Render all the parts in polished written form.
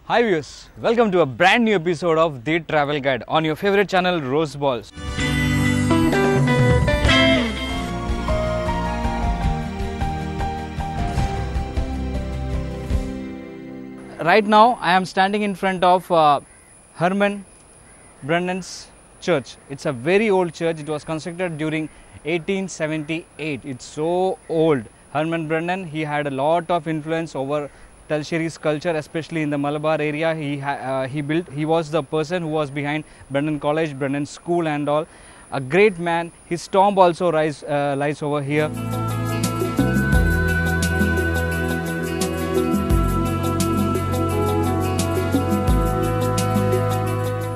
Hi viewers, welcome to a brand new episode of The Travel Guide on your favorite channel Rose Balls. Right now I am standing in front of Herman Brennan's church. It's a very old church. It was constructed during 1878. It's so old. Herman Brennan, he had a lot of influence over Thalassery's culture, especially in the Malabar area. He was the person who was behind Brennan College, Brennan School and all. A great man. His tomb also lies over here.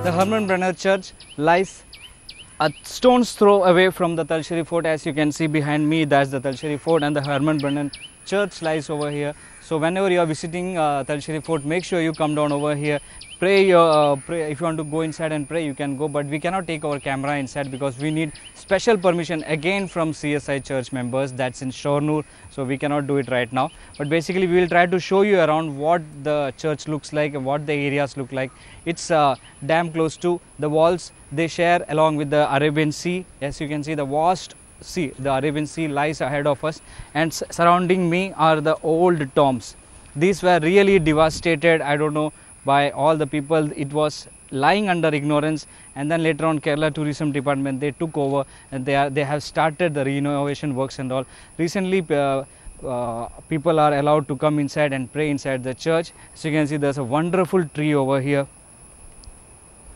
The Herman Brennan Church lies a stone's throw away from the Thalassery Fort. As you can see behind me, that's the Thalassery Fort, and the Herman Brennan Church lies over here. So whenever you are visiting Thalassery Fort, make sure you come down over here. Pray. If you want to go inside and pray, you can go, but we cannot take our camera inside because we need special permission again from CSI church members. That's in Shornur, so we cannot do it right now. But basically, we will try to show you around what the church looks like and what the areas look like. It's damn close to the walls. They share along with the Arabian Sea. As you can see, the vast sea, the Arabian Sea lies ahead of us, and surrounding me are the old tombs. These were really devastated, I don't know, by all the people. It was lying under ignorance, and then later on Kerala Tourism Department, they took over and they have started the renovation works and all. Recently people are allowed to come inside and pray inside the church. So you can see there's a wonderful tree over here.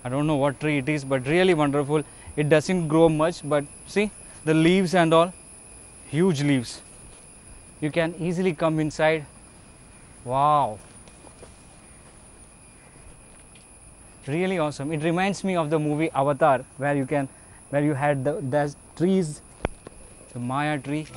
I don't know what tree it is, but really wonderful. It doesn't grow much, but see the leaves and all, huge leaves. You can easily come inside. Wow, really awesome. It reminds me of the movie Avatar, where you had the trees, the Maya tree.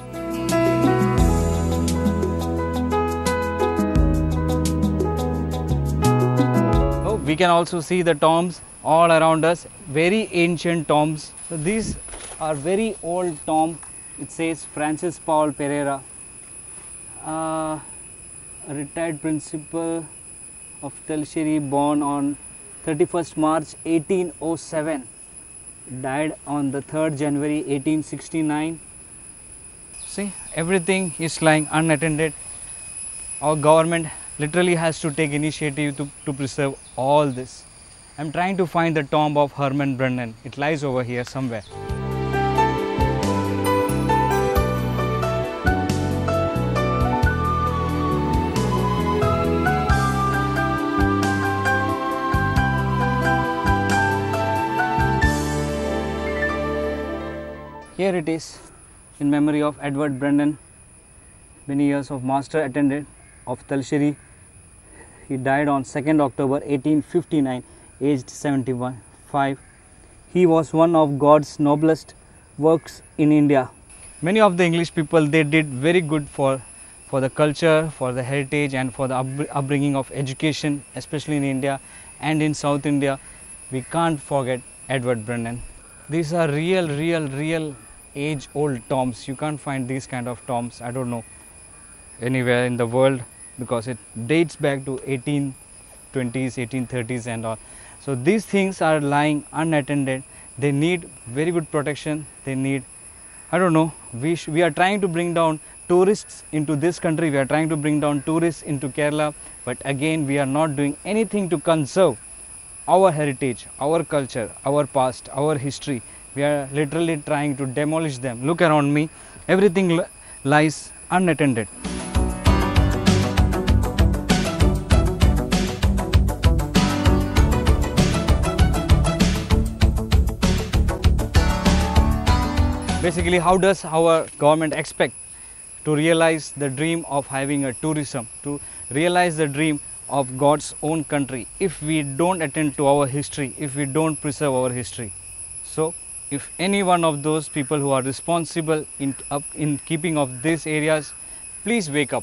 Oh, we can also see the tombs all around us, very ancient tombs. So these are very old tomb. It says Francis Paul Pereira, a retired principal of Thalassery, born on 31st March 1807, died on the 3rd January 1869. See, everything is lying unattended. Our government literally has to take initiative to preserve all this. I'm trying to find the tomb of Herman Brennan. It lies over here somewhere. Here it is, in memory of Edward Brennan, many years of master attendant of Thalassery. He died on 2nd October 1859, aged 75. He was one of God's noblest works in India. Many of the English people, they did very good for the culture, for the heritage, and for the upbringing of education, especially in India and in South India. We can't forget Edward Brennan. These are real age-old tombs. You can't find these kind of tombs, I don't know, anywhere in the world, because it dates back to 1820s, 1830s and all. So these things are lying unattended. They need very good protection. They need, I don't know, we are trying to bring down tourists into this country. We are trying to bring down tourists into Kerala, but again we are not doing anything to conserve our heritage, our culture, our past, our history. We are literally trying to demolish them. Look around me, everything lies unattended. Basically, how does our government expect to realize the dream of having a tourism, to realize the dream of God's own country, if we don't attend to our history, if we don't preserve our history? So if any one of those people who are responsible in keeping of these areas, please wake up.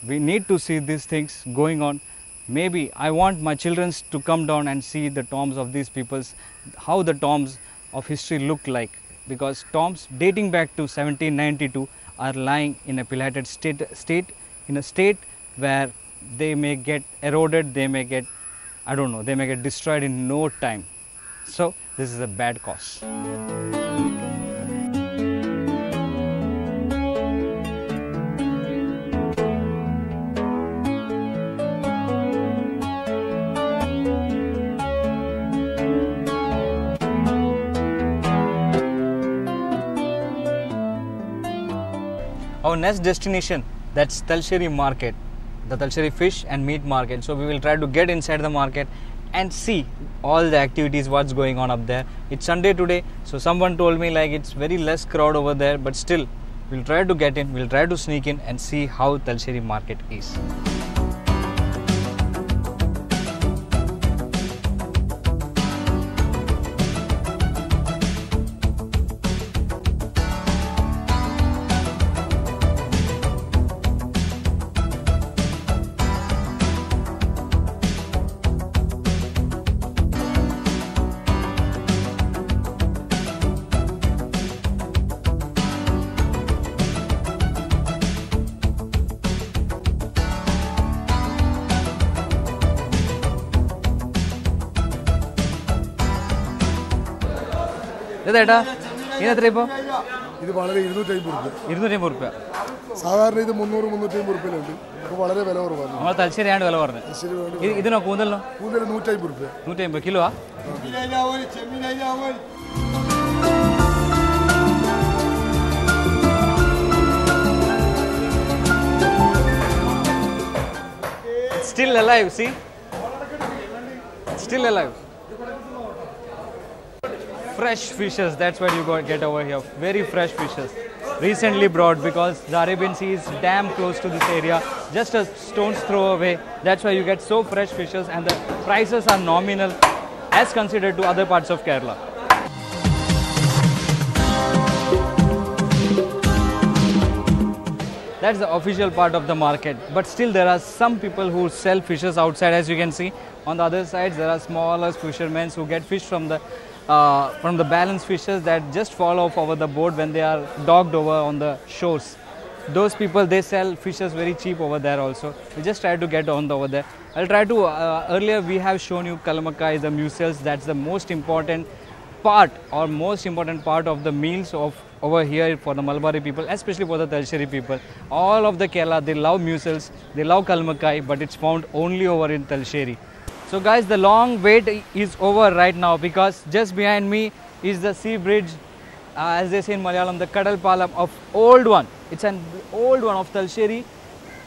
We need to see these things going on. Maybe I want my children to come down and see the tombs of these peoples, how the tombs of history look like, because tombs dating back to 1792 are lying in a pillated state, in a state where they may get eroded, they may get, I don't know, they may get destroyed in no time. So this is a bad cause. Our next destination, that's Thalassery market, the Thalassery fish and meat market. So we will try to get inside the market and see all the activities, what's going on up there. It's Sunday today, so someone told me like it's very less crowd over there, but still we'll try to get in, we'll try to sneak in and see how Thalassery market is. This is വളരെ 250 രൂപ. സാധാരണ ഇത് 300 350 രൂപയിലുണ്ട്. ഇപ്പോൾ വളരെ വില കുറവാണ്. നമ്മൾ തലശ്ശേരിയാണ് വില പറഞ്ഞത്. ഇതിനോ കൂന്തലിനോ? കൂന്തൽ 150 രൂപ. 150 കിലോയാ? It's still alive, see? It's still alive. Fresh fishes, that's what you get over here. Very fresh fishes. Recently brought because the Arabian Sea is damn close to this area. Just a stone's throw away. That's why you get so fresh fishes and the prices are nominal as considered to other parts of Kerala. That's the official part of the market. But still there are some people who sell fishes outside, as you can see. On the other side there are smaller fishermen who get fish from the balanced fishes that just fall off over the boat when they are docked over on the shores. Those people, they sell fishes very cheap over there also. We just try to get on over there. I'll try to, earlier we have shown you kalamakai, the mussels. That's the most important part of the meals of over here for the Malbari people, especially for the Thalassery people. All of the Kerala, they love mussels, they love kalamakai, but it's found only over in Thalassery. So guys, the long wait is over right now because just behind me is the sea bridge, as they say in Malayalam, the Kadal Palam of old one. It's an old one of Thalassery,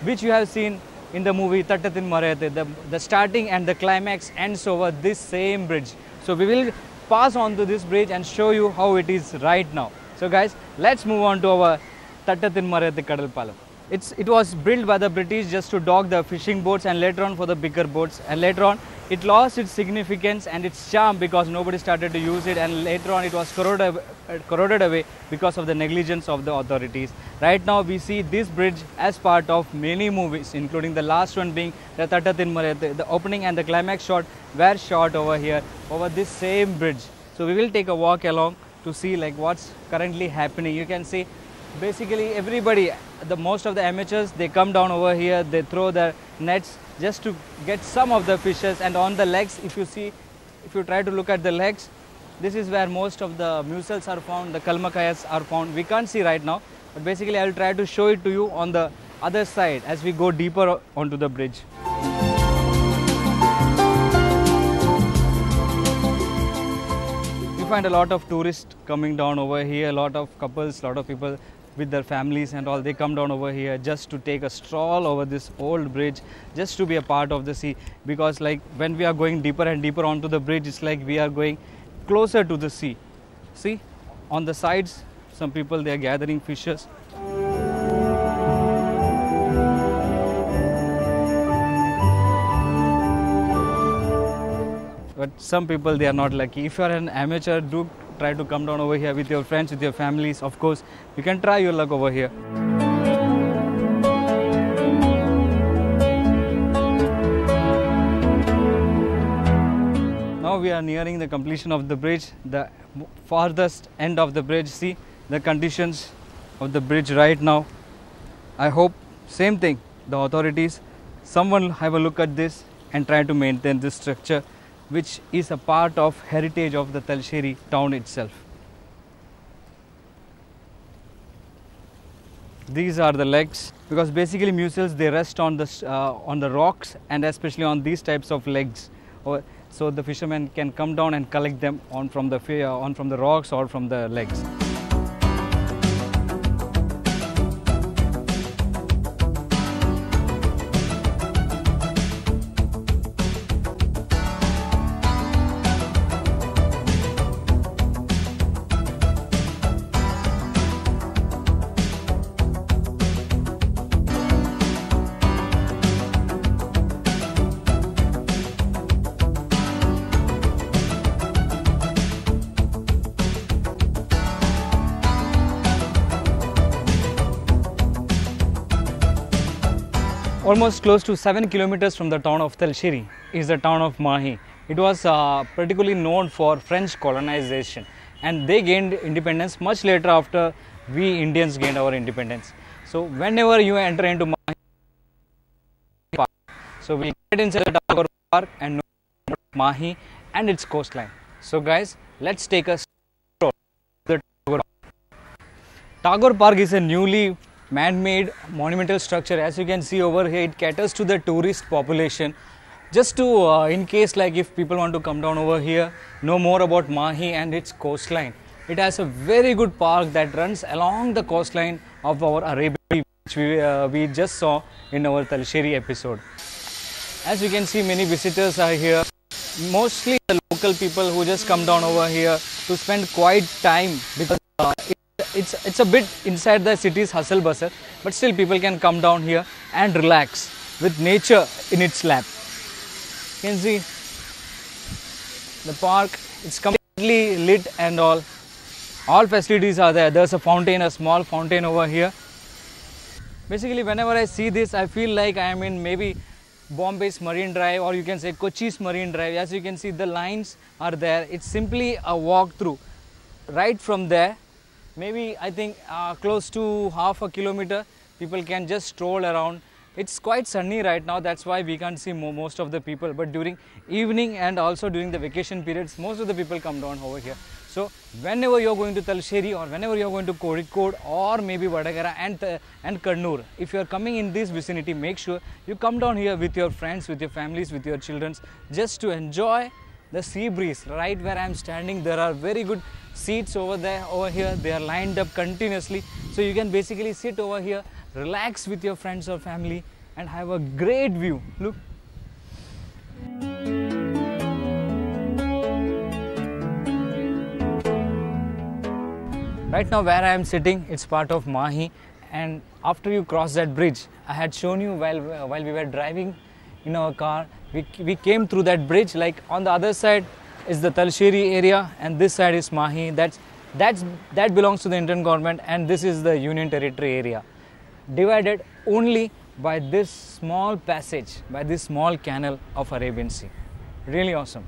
which you have seen in the movie Thattathin Marayathe. The starting and the climax ends over this same bridge. So we will pass on to this bridge and show you how it is right now. So guys, let's move on to our Thattathin Marayathe Kadal Palam. It was built by the British just to dock the fishing boats and later on for the bigger boats, and later on it lost its significance and its charm because nobody started to use it, and later on it was corroded away because of the negligence of the authorities. Right now we see this bridge as part of many movies, including the last one being the Thattathin Marayathe. The opening and the climax shot were shot over here, over this same bridge. So we will take a walk along to see like what's currently happening. You can see basically everybody, most of the amateurs, they come down over here, they throw their nets just to get some of the fishes, and on the legs, if you try to look at the legs, this is where most of the mussels are found, the kalmakayas are found. We can't see right now, but basically I will try to show it to you on the other side as we go deeper onto the bridge. We find a lot of tourists coming down over here, a lot of couples, a lot of people with their families and all, they come down over here just to take a stroll over this old bridge, just to be a part of the sea, because like when we are going deeper and deeper onto the bridge, it's like we are going closer to the sea. See, on the sides, some people, they are gathering fishes. But some people, they are not lucky. If you are an amateur, do try to come down over here with your friends, with your families. Of course, you can try your luck over here. Now we are nearing the completion of the bridge, the farthest end of the bridge. See the conditions of the bridge right now. I hope same thing, the authorities someone have a look at this and try to maintain this structure, which is a part of heritage of the Thalassery town itself. These are the legs, because basically mussels, they rest on the rocks and especially on these types of legs. So the fishermen can come down and collect them from the rocks or from the legs. Almost close to 7 kilometers from the town of Thalassery is the town of Mahim. It was particularly known for French colonization, and they gained independence much later after we Indians gained our independence. So whenever you enter into Mahim Park, so we get inside the Tagore Park and know about Mahim and its coastline. So guys, let's take a stroll to the Tagore Park. Tagore Park is a newly man-made monumental structure. As you can see over here, it caters to the tourist population, just to in case like if people want to come down over here, know more about Mahim and its coastline. It has a very good park that runs along the coastline of our Arabian, which we just saw in our Thalassery episode. As you can see, many visitors are here, mostly the local people who just come down over here to spend quite time, because it's a bit inside the city's hustle bustle, but still people can come down here and relax with nature in its lap. You can see the park, it's completely lit and all facilities are there. There's a fountain, a small fountain over here. Basically whenever I see this, I feel like I am in maybe Bombay's Marine Drive, or you can say Kochi's Marine Drive. As you can see, the lines are there. It's simply a walk through. Right from there, maybe I think close to half a kilometer, people can just stroll around. It's quite sunny right now, that's why we can't see most of the people, but during evening and also during the vacation periods, most of the people come down over here. So whenever you're going to Thalassery, or whenever you're going to Kozhikode, or maybe Vadagara and Kannur, if you're coming in this vicinity, make sure you come down here with your friends, with your families, with your children, just to enjoy the sea breeze. Right where I'm standing, there are very good seats over here, they are lined up continuously, so you can basically sit over here, relax with your friends or family and have a great view. Look. Right now where I am sitting, it's part of Mahim, and after you cross that bridge, I had shown you while we were driving in our car, we came through that bridge. Like on the other side is the Thalassery area and this side is Mahim. That belongs to the Indian government, and this is the Union Territory area, divided only by this small passage, by this small canal of Arabian Sea. Really awesome.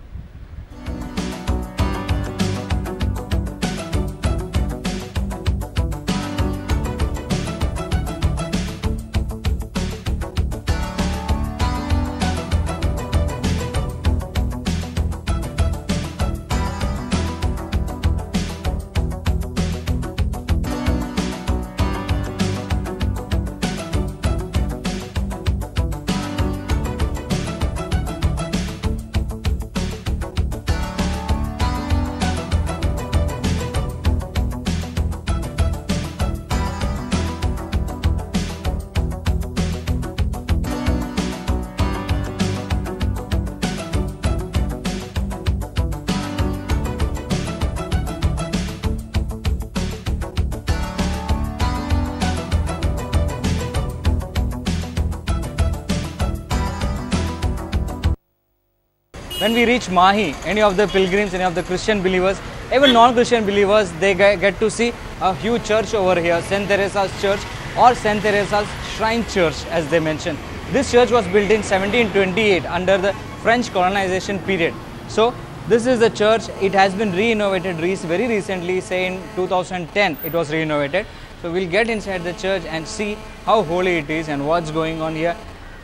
When we reach Mahim, any of the pilgrims, any of the Christian believers, even non-Christian believers, they get to see a huge church over here, St. Teresa's Church or St. Teresa's Shrine Church as they mention. This church was built in 1728 under the French colonization period. So this is the church. It has been renovated very recently, say in 2010 it was renovated. So we'll get inside the church and see how holy it is and what's going on here.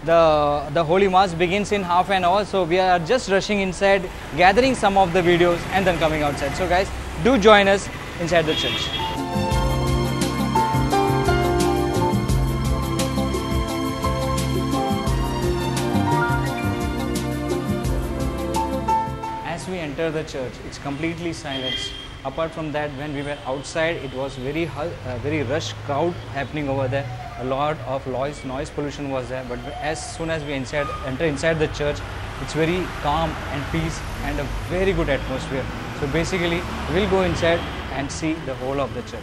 the Holy Mass begins in half an hour. So we are just rushing inside, gathering some of the videos and then coming outside. So guys, do join us inside the church. As we enter the church, it's completely silent. Apart from that, when we were outside, it was very rush crowd happening over there. A lot of noise pollution was there. But as soon as we enter inside the church, it's very calm and peace and a very good atmosphere. So basically, we'll go inside and see the whole of the church.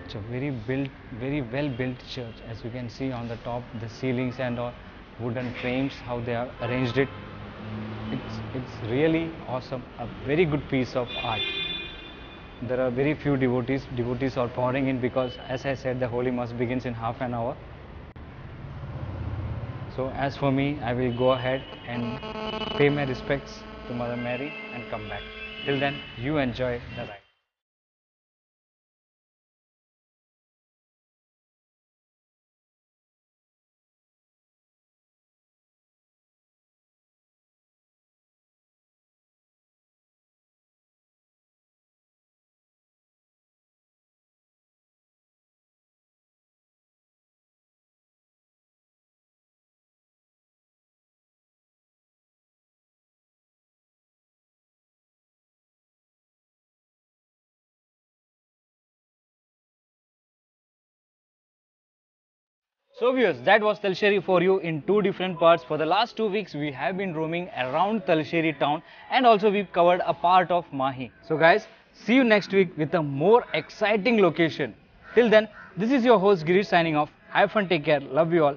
It's a very well built church. As you can see on the top, the ceilings and all wooden frames, how they have arranged it. It's really awesome. A very good piece of art. There are very few devotees. Devotees are pouring in because, as I said, the Holy Mass begins in half an hour. So as for me, I will go ahead and pay my respects to Mother Mary and come back. Till then, you enjoy the ride. So viewers, that was Thalassery for you in two different parts. For the last 2 weeks, we have been roaming around Thalassery town, and also we've covered a part of Mahim. So guys, see you next week with a more exciting location. Till then, this is your host Girish signing off. Have fun, take care, love you all.